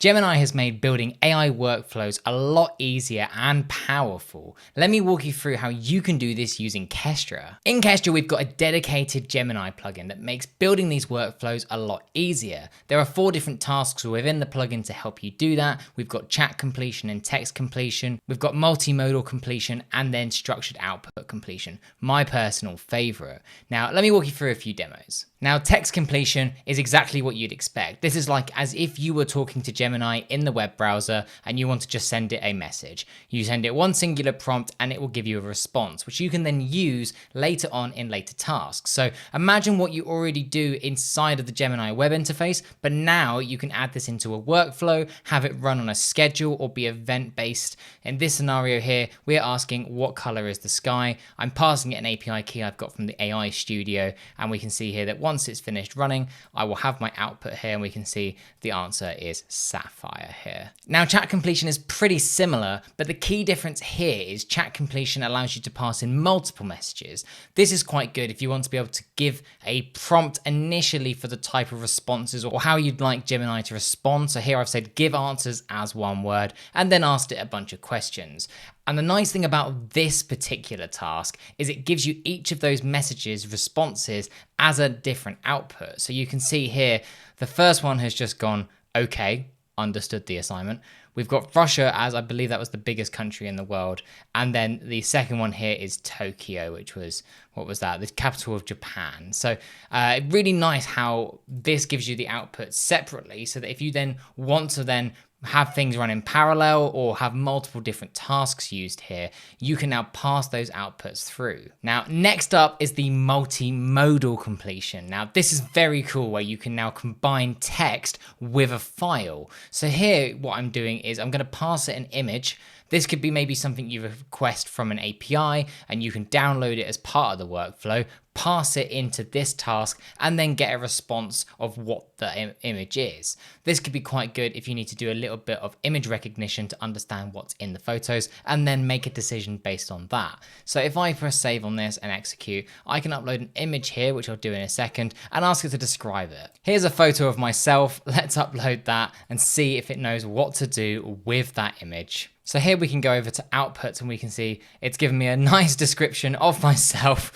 Gemini has made building AI workflows a lot easier and powerful. Let me walk you through how you can do this using Kestra. In Kestra, we've got a dedicated Gemini plugin that makes building these workflows a lot easier. There are 4 different tasks within the plugin to help you do that. We've got chat completion and text completion. We've got multimodal completion and then structured output completion, my personal favorite. Now, let me walk you through a few demos. Now, text completion is exactly what you'd expect. This is like as if you were talking to Gemini in the web browser and you want to just send it a message. You send it one singular prompt and it will give you a response, which you can then use later on in later tasks. So imagine what you already do inside of the Gemini web interface, but now you can add this into a workflow, have it run on a schedule or be event-based. In this scenario here, we're asking what color is the sky. I'm passing it an API key I've got from the AI Studio, and we can see here that once it's finished running, I will have my output here and we can see the answer is sapphire here. Now, chat completion is pretty similar, but the key difference here is chat completion allows you to pass in multiple messages. This is quite good if you want to be able to give a prompt initially for the type of responses or how you'd like Gemini to respond. So here I've said give answers as one word and then asked it a bunch of questions. And the nice thing about this particular task is it gives you each of those messages responses as a different output. So you can see here, the first one has just gone, okay, understood the assignment. We've got Russia as, I believe that was the biggest country in the world. And then the second one here is Tokyo, which was, what was that? The capital of Japan. So really nice how this gives you the output separately so that if you then want to then have things run in parallel or have multiple different tasks used here, you can now pass those outputs through. Now, next up is the multimodal completion. Now, this is very cool where you can now combine text with a file. So here, what I'm doing is I'm going to pass it an image. This could be maybe something you request from an API and you can download it as part of the workflow, pass it into this task, and then get a response of what the image is. This could be quite good if you need to do a little bit of image recognition to understand what's in the photos and then make a decision based on that. So if I press save on this and execute, I can upload an image here, which I'll do in a second, and ask it to describe it. Here's a photo of myself. Let's upload that and see if it knows what to do with that image. So here we can go over to outputs and we can see it's given me a nice description of myself.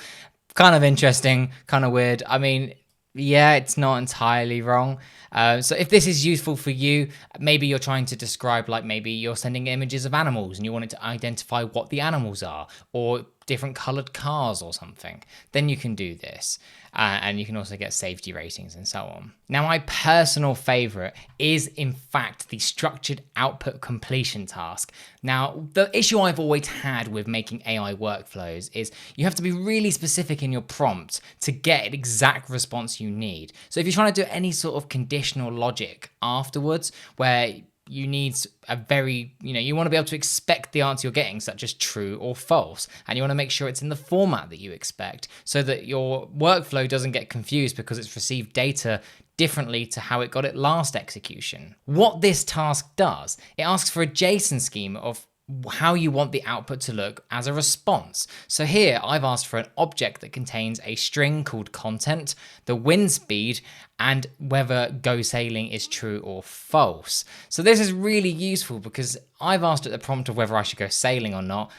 Kind of interesting, kind of weird. I mean, yeah, it's not entirely wrong. So if this is useful for you, maybe you're trying to describe, like maybe you're sending images of animals and you want it to identify what the animals are or different colored cars or something, then you can do this. And you can also get safety ratings and so on. Now, my personal favorite is in fact the structured output completion task. Now, the issue I've always had with making AI workflows is you have to be really specific in your prompt to get an exact response you need. So if you're trying to do any sort of conditional logic afterwards where you need a very, you want to be able to expect the answer you're getting, such as true or false. And you want to make sure it's in the format that you expect so that your workflow doesn't get confused because it's received data differently to how it got it last execution. What this task does, it asks for a JSON scheme of how you want the output to look as a response. So here I've asked for an object that contains a string called content, the wind speed, and whether go sailing is true or false. So this is really useful because I've asked it the prompt of whether I should go sailing or not,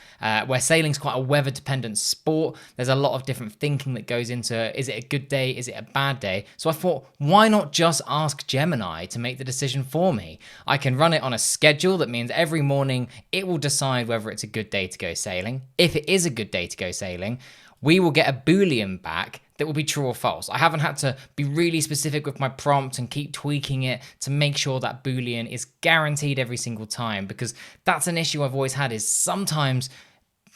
where sailing is quite a weather dependent sport. There's a lot of different thinking that goes into, is it a good day? Is it a bad day? So I thought, why not just ask Gemini to make the decision for me? I can run it on a schedule. That means every morning it will decide whether it's a good day to go sailing. If it is a good day to go sailing, we will get a Boolean back that will be true or false. I haven't had to be really specific with my prompt and keep tweaking it to make sure that Boolean is guaranteed every single time, because that's an issue I've always had is sometimes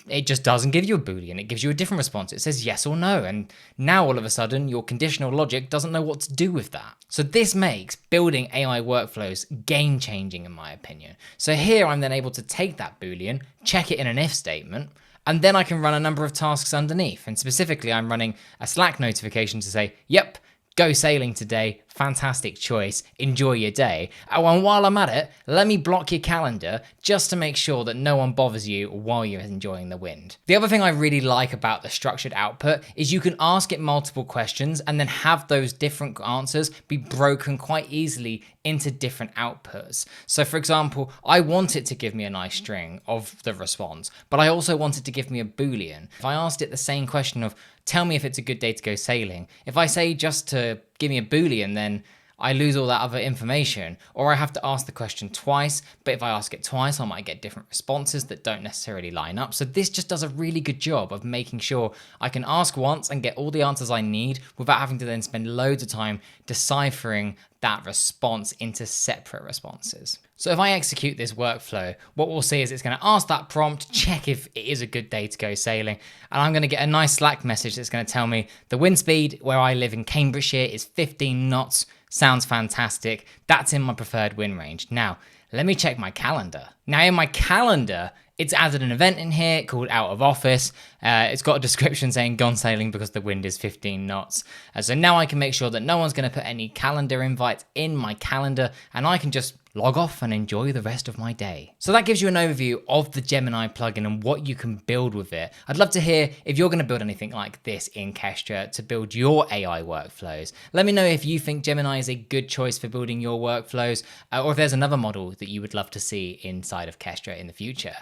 it just doesn't give you a Boolean. It gives you a different response. It says yes or no. And now all of a sudden your conditional logic doesn't know what to do with that. So this makes building AI workflows game changing in my opinion. So here I'm then able to take that Boolean, check it in an if statement, and then I can run a number of tasks underneath. And specifically, I'm running a Slack notification to say, yep, go sailing today, fantastic choice. Enjoy your day. Oh, and while I'm at it, let me block your calendar just to make sure that no one bothers you while you're enjoying the wind. The other thing I really like about the structured output is you can ask it multiple questions and then have those different answers be broken quite easily into different outputs. So for example, I want it to give me a nice string of the response, but I also want it to give me a Boolean. If I asked it the same question of tell me if it's a good day to go sailing, if I say just to give me a Boolean, then I lose all that other information, or I have to ask the question twice, but if I ask it twice, I might get different responses that don't necessarily line up. So this just does a really good job of making sure I can ask once and get all the answers I need without having to then spend loads of time deciphering that response into separate responses. So if I execute this workflow, what we'll see is it's going to ask that prompt, check if it is a good day to go sailing, and I'm going to get a nice Slack message that's going to tell me the wind speed where I live in Cambridgeshire is 15 knots. Sounds fantastic. That's in my preferred wind range. Now, let me check my calendar. Now in my calendar, it's added an event in here called out of office. It's got a description saying gone sailing because the wind is 15 knots. So now I can make sure that no one's going to put any calendar invites in my calendar, and I can just log off and enjoy the rest of my day. So that gives you an overview of the Gemini plugin and what you can build with it. I'd love to hear if you're going to build anything like this in Kestra to build your AI workflows. Let me know if you think Gemini is a good choice for building your workflows, or if there's another model that you would love to see inside of Kestra in the future.